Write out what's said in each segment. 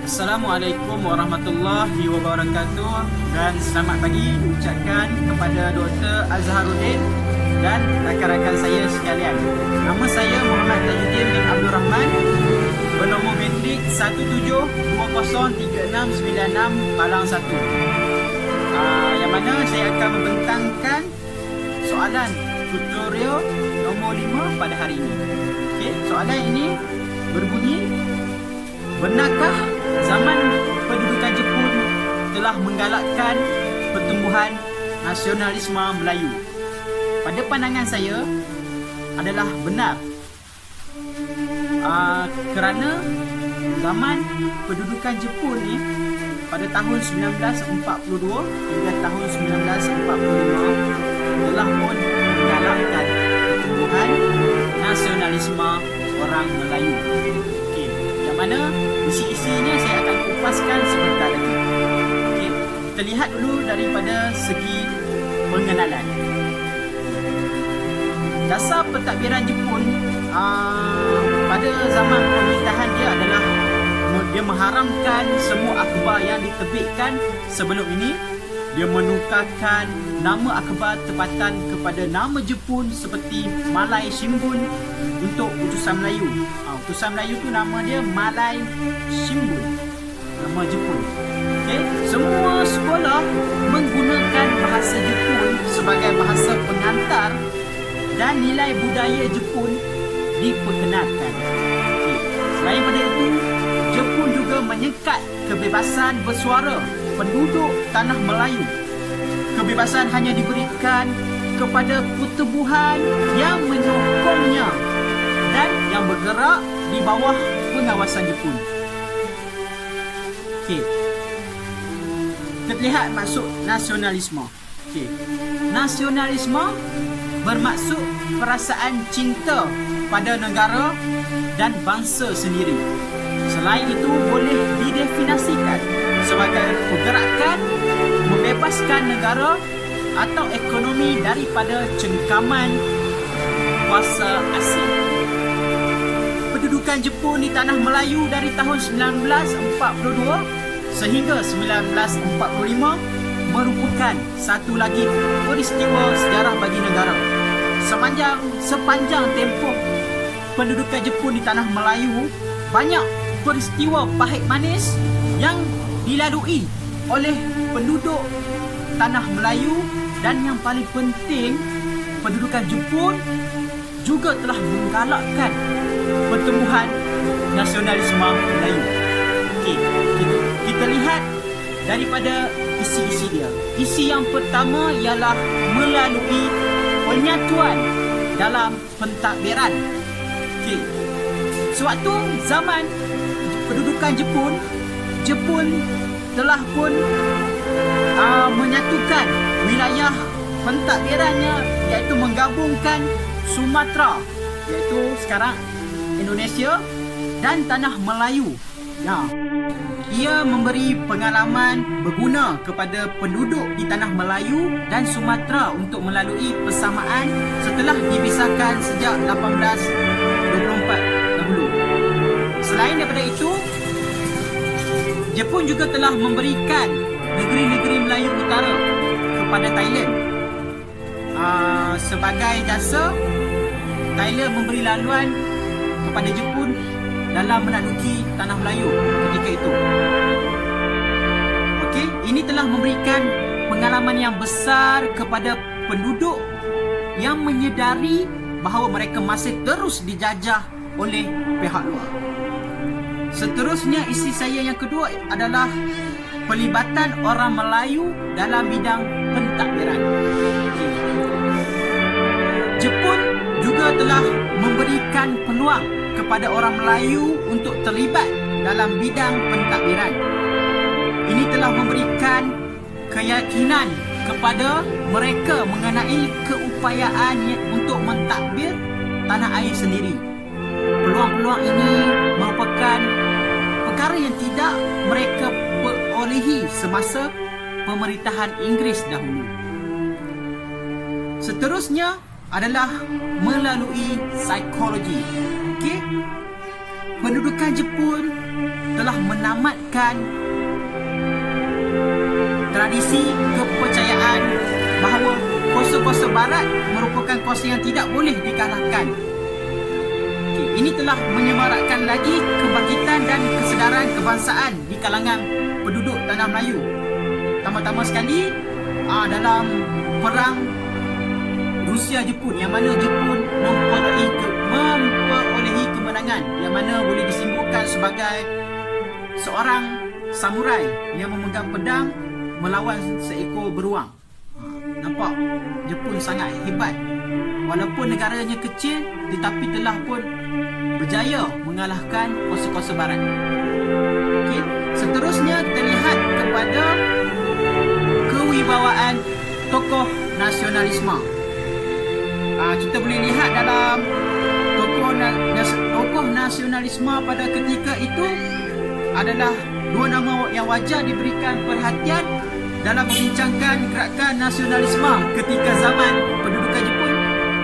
Assalamualaikum warahmatullahi wabarakatuh dan selamat pagi diucapkan kepada Dr. Azharuddin dan rakan-rakan saya sekalian. Nama saya Muhammad Tajuddin bin Abdul Rahman, bernomor metrik 17203696-1, yang mana saya akan membentangkan soalan tutorial nombor 5 pada hari ini. Okey, soalan ini berbunyi, benarkah zaman pendudukan Jepun telah menggalakkan pertumbuhan nasionalisme Melayu? Pada pandangan saya adalah benar. Kerana zaman pendudukan Jepun ni pada tahun 1942 hingga tahun 1945 telah pun menggalakkan pertumbuhan nasionalisme orang Melayu. Okey, yang mana isi-isinya saya akan kupaskan sebentar lagi. Okey, kita lihat dulu daripada segi pengenalan. Dasar pentadbiran Jepun pada zaman pemerintahan dia adalah dia mengharamkan semua akhbar yang diterbitkan sebelum ini. Dia menukarkan nama akhbar tempatan kepada nama Jepun seperti Malay Shimbun untuk utusan Melayu. Utusan Melayu tu nama dia Malay Shimbun, nama Jepun. Okay. Semua sekolah menggunakan bahasa Jepun sebagai bahasa pengantar dan nilai budaya Jepun diperkenalkan. Okay. Selain pada itu, Jepun juga menyekat kebebasan bersuara penduduk tanah Melayu. Kebebasan hanya diberikan kepada pertubuhan yang menyokongnya dan yang bergerak di bawah pengawasan Jepun. Okey. Kita lihat maksud nasionalisme. Okey. Nasionalisme bermaksud perasaan cinta pada negara dan bangsa sendiri. Selain itu boleh didefinisikan sebagai pergerakan membebaskan negara atau ekonomi daripada cengkaman kuasa asing. Pendudukan Jepun di tanah Melayu dari tahun 1942 sehingga 1945 merupakan satu lagi peristiwa sejarah bagi negara. Sepanjang tempoh pendudukan Jepun di tanah Melayu, banyak peristiwa pahit manis yang dilalui oleh penduduk tanah Melayu, dan yang paling penting, pendudukan Jepun juga telah menggalakkan pertumbuhan nasionalisme Melayu. Okey, kita lihat daripada isi-isi dia. Isi yang pertama ialah melalui penyatuan dalam pentadbiran. Okey. Sewaktu zaman pendudukan Jepun telah pun menyatukan wilayah pentadbirannya, iaitu menggabungkan Sumatera, iaitu sekarang Indonesia, dan tanah Melayu. Ia memberi pengalaman berguna kepada penduduk di tanah Melayu dan Sumatera untuk melalui persamaan setelah dipisahkan sejak 1824 dahulu. Selain daripada itu, Jepun juga telah memberikan negeri-negeri Melayu Utara kepada Thailand. Sebagai jasa, Thailand memberi laluan kepada Jepun dalam menakluki tanah Melayu ketika itu. Okey, ini telah memberikan pengalaman yang besar kepada penduduk yang menyedari bahawa mereka masih terus dijajah oleh pihak luar. Seterusnya, isi saya yang kedua adalah pelibatan orang Melayu dalam bidang pentadbiran. Jepun juga telah memberikan peluang kepada orang Melayu untuk terlibat dalam bidang pentadbiran. Ini telah memberikan keyakinan kepada mereka mengenai keupayaan untuk mentadbir tanah air sendiri. Peluang-peluang ini merupakan perkara yang tidak mereka perolehi semasa pemerintahan Inggeris dahulu. Seterusnya adalah melalui psikologi. Okey. Pendudukan Jepun telah menamatkan tradisi kepercayaan bahawa kuasa-kuasa barat merupakan kuasa yang tidak boleh dikalahkan. Ini telah menyemarakkan lagi kebangkitan dan kesedaran kebangsaan di kalangan penduduk tanah Melayu. Pertama-tama sekali dalam perang Rusia-Jepun, yang mana Jepun memperolehi kemenangan, yang mana boleh disimbolkan sebagai seorang samurai yang memegang pedang melawan seekor beruang. Nampak Jepun sangat hebat. Walaupun negaranya kecil, tetapi telah pun berjaya mengalahkan kuasa-kuasa barat. Okay. Seterusnya kita lihat kepada kewibawaan tokoh nasionalisme. Kita boleh lihat dalam tokoh nasionalisme pada ketika itu adalah dua nama yang wajar diberikan perhatian dalam membincangkan gerakan nasionalisme ketika zaman pendudukan Jepun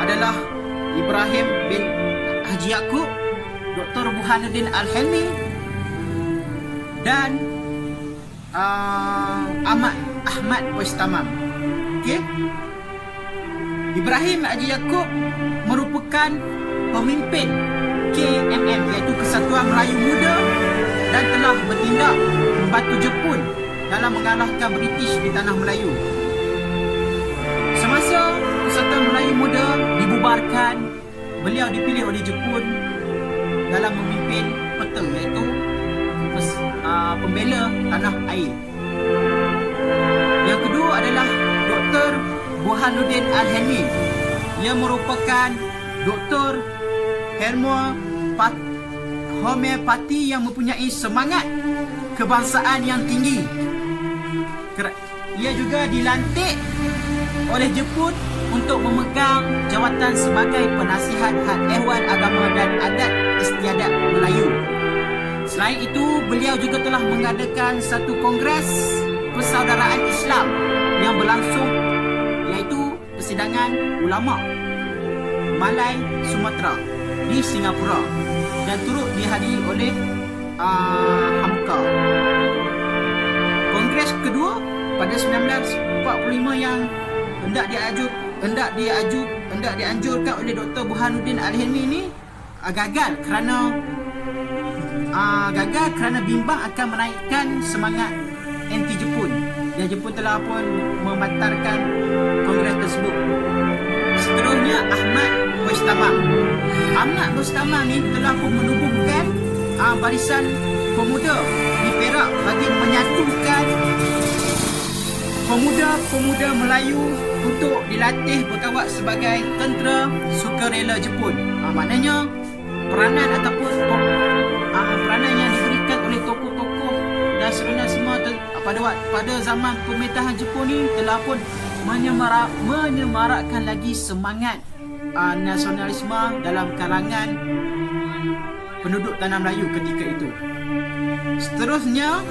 adalah Ibrahim bin Haji Yaakob, Dr. Burhanuddin Al-Hilmi dan Ahmad Buistamam. Okay? Ibrahim Haji Yaakob merupakan pemimpin KMM, iaitu Kesatuan Melayu Muda, dan telah bertindak membantu Jepun dalam mengalahkan British di tanah Melayu. Semasa Kesatuan Melayu Muda dibubarkan, beliau dipilih oleh Jepun dalam memimpin peta, iaitu pembela tanah air. Yang kedua adalah Dr. Burhanuddin Al-Hilmi. Ia merupakan doktor homeopati yang mempunyai semangat kebangsaan yang tinggi. Ia juga dilantik oleh Jepun untuk memegang jawatan sebagai penasihat hal ehwal agama dan adat istiadat Melayu. Selain itu, beliau juga telah mengadakan satu kongres persaudaraan Islam yang berlangsung, iaitu persidangan ulama Malay Sumatera di Singapura, dan turut dihadiri oleh Hamka. Kongres kedua pada 1945 yang hendak dianjurkan oleh Dr. Burhanuddin Al-Hilmi ini gagal kerana bimbang akan menaikkan semangat anti Jepun, dan Jepun telah pun membatalkan kongres tersebut. Seterusnya Ahmad Buistamam ini telah pun menubuhkan barisan pemuda di Perak bagi menyatukan pemuda-pemuda Melayu untuk dilatih berkawat sebagai tentera sukarela Jepun. Maknanya peranan ataupun peranan yang diberikan oleh tokoh-tokoh nasionalisme pada zaman pemerintahan Jepun ini telah pun menyemarakkan lagi semangat nasionalisme dalam kalangan penduduk tanah Melayu ketika itu. Seterusnya,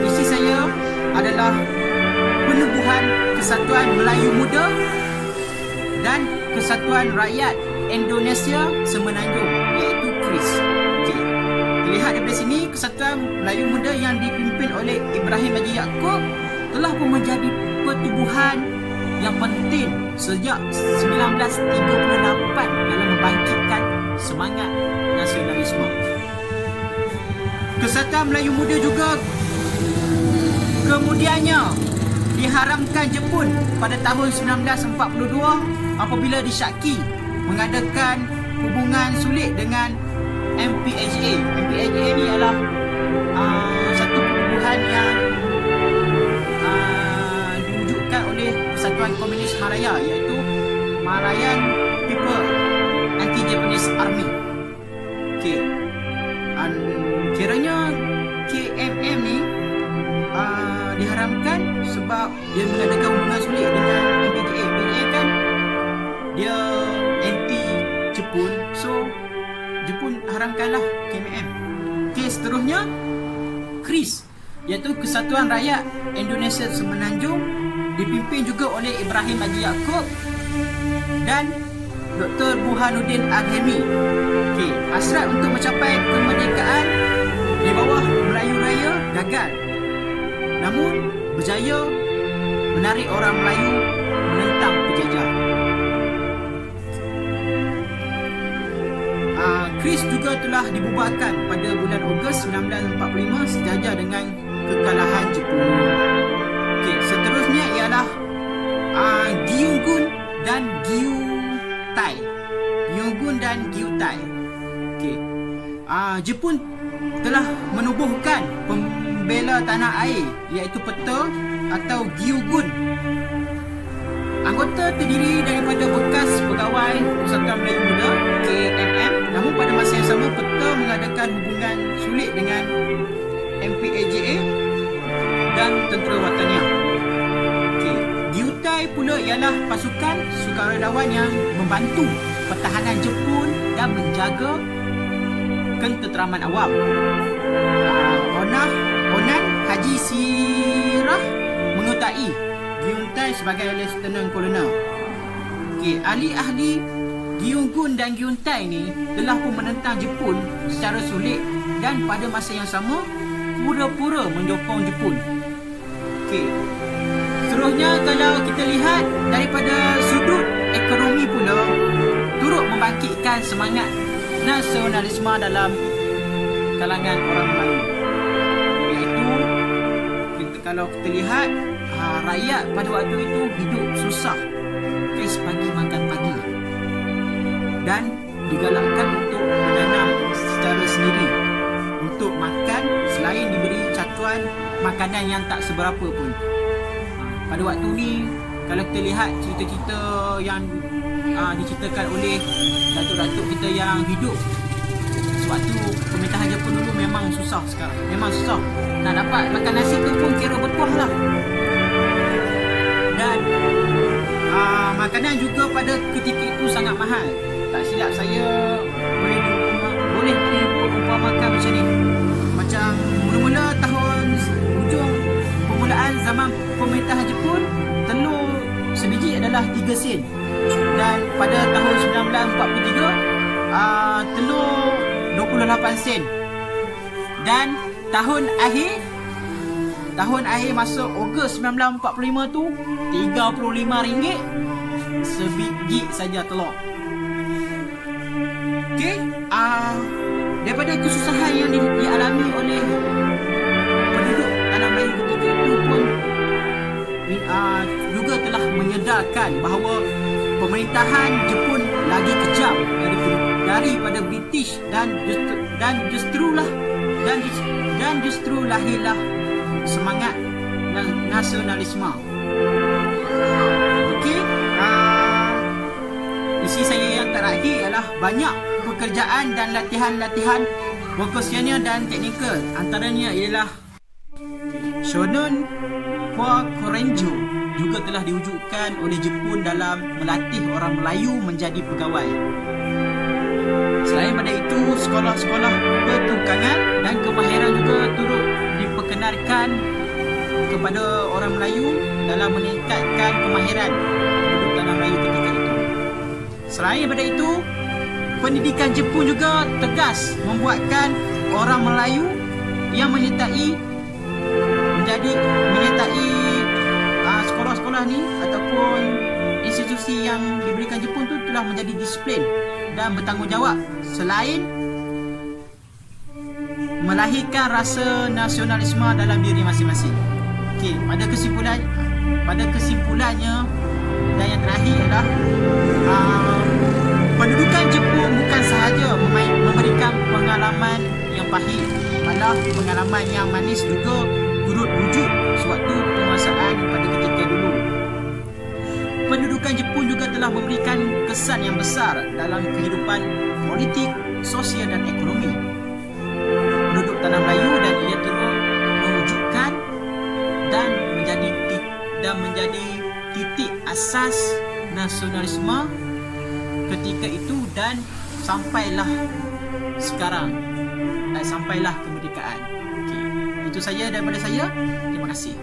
misi saya adalah penubuhan Kesatuan Melayu Muda dan Kesatuan Rakyat Indonesia Semenanjung, iaitu KRIS. Okay. Dilihat dari sini, Kesatuan Melayu Muda yang dipimpin oleh Ibrahim Haji Yaakob telah pun menjadi pertubuhan yang penting sejak 1938 dalam membangkitkan semangat nasionalisme. Kesatuan Melayu Muda juga kemudiannya diharamkan Jepun pada tahun 1942 apabila disyaki mengadakan hubungan sulit dengan MPHA. MPHA ini adalah satu pertubuhan yang diwujudkan oleh Persatuan Komunis Malaya, iaitu Malayan People Anti-Japanese Army. Okay. Kiranya KMM ni diharamkan sebab dia mengadakan hubungan sulit dengan MPHA. MPHA kan dia anti Jepun, so Jepun haramkanlah KMM. Okay, seterusnya KRIS, iaitu Kesatuan Rakyat Indonesia Semenanjung, dipimpin juga oleh Ibrahim Haji Yaakob dan Dr. Burhanuddin Al-Hilmi. Okay, hasrat untuk mencapai kemerdekaan berjaya menarik orang Melayu menentang penjajah. Kris juga telah dibubarkan pada bulan Ogos 1945 sejajar dengan kekalahan Jepun. Seterusnya ialah Gyugun dan Gyutai. Gyugun dan Gyutai. Jepun telah menubuhkan pembela tanah air iaitu peta atau Gyugun. Anggota terdiri daripada bekas pegawai Persatuan Melayu Muda KMM, namun pada masa yang sama peta mengadakan hubungan sulit dengan MPAJA dan Tentera Wataniah. Gyutai pula ialah pasukan sukarelawan yang membantu pertahanan Jepun dan menjaga ketenteraman awam. Onan Haji Sirah menyertai Gyutai sebagai Lieutenant Colonel. Ahli-ahli Gyugun dan Gyutai ni telah pun menentang Jepun secara sulit dan pada masa yang sama pura-pura menyokong Jepun. Seterusnya kalau kita lihat daripada sudut ekonomi pula, turut membangkitkan semangat nasionalisme dalam kalangan orang Melayu. Iaitu kalau kita lihat rakyat pada waktu itu hidup susah, pagi makan pagi, dan digalakkan untuk menanam secara sendiri untuk makan selain diberi catuan makanan yang tak seberapa pun. Pada waktu ni kalau kita lihat cerita-cerita yang diceritakan oleh datuk-datuk kita yang hidup sewaktu pemerintahan Jepun dulu, memang susah sekarang. Memang susah. Nak dapat makan nasi tu pun kira berkuah lah. Dan makanan juga pada ketika itu sangat mahal. Tak silap saya boleh diumpamakan macam ni. Macam mula-mula tahun hujung permulaan zaman pemerintahan Jepun, telur sebiji adalah 3 sen. Dan pada tahun 1943 telur 28 sen. Dan tahun akhir masuk Ogos 1945 tu RM35 sebiji saja telur. Daripada kesusahan yang dialami oleh penduduk tanah Melayu ketika itu pun juga telah menyedarkan bahawa pemerintahan Jepun lagi kejam daripada British dan justru lahirlah semangat nasionalisme. Isi saya yang terakhir ialah banyak pekerjaan dan latihan-latihan vokasional dan teknikal. Antaranya ialah Shonen Korenjo juga telah diwujudkan oleh Jepun dalam melatih orang Melayu menjadi pegawai. Selain pada itu, sekolah-sekolah pertukangan dan kemahiran juga turut diperkenalkan kepada orang Melayu dalam meningkatkan kemahiran penduduk tanah Melayu ketika itu. Selain daripada itu, pendidikan Jepun juga tegas membuatkan orang Melayu yang menyertai sekolah-sekolah ni ataupun institusi yang diberikan Jepun tu telah menjadi disiplin dan bertanggungjawab, selain melahirkan rasa nasionalisme dalam diri masing-masing. Pada kesimpulannya dan yang terakhir adalah pendudukan Jepun bukan sahaja memberikan pengalaman yang pahit, malah pengalaman yang manis juga turut wujud sewaktu penguasaan pada ketika dulu. Pendudukan Jepun juga telah memberikan kesan yang besar dalam kehidupan politik, sosial dan ekonomi penduduk tanah Melayu, dan ia turut mewujudkan dan menjadi titik asas nasionalisme ketika itu dan sampailah sekarang, sampailah kemerdekaan. Itu saja daripada saya. Terima kasih.